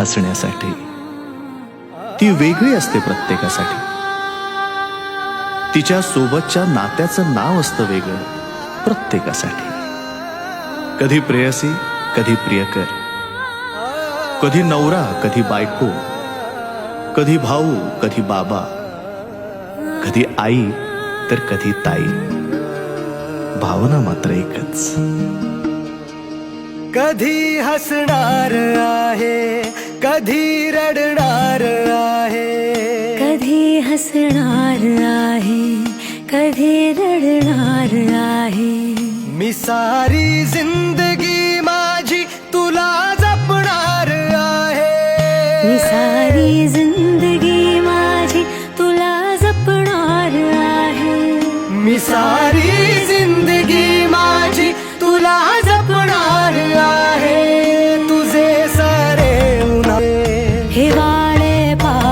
हसण्यासाठी ती वेगळी असते प्रत्येकासाठी. तिच्या सोबतच्या नात्याचं नाव असतं वेगळं प्रत्येकासाठी. कधी प्रेयसी, कधी प्रियकर, कधी नवरा, कधी बायको, कधी भाऊ, कधी बाबा, कधी आई तर कधी ताई. भावना मात्र एकच. कधी हसणार आहे, कधी रडणार आहे, कधी हसणार आहे, कधी रडणार आहे. मी सारी जिंदगी माझी तुला जपणार आहे. मी सारी जिंदगी माझी तुला जपणार आहे. मी सारी जिंदगी माझी तुला जपणार आहे.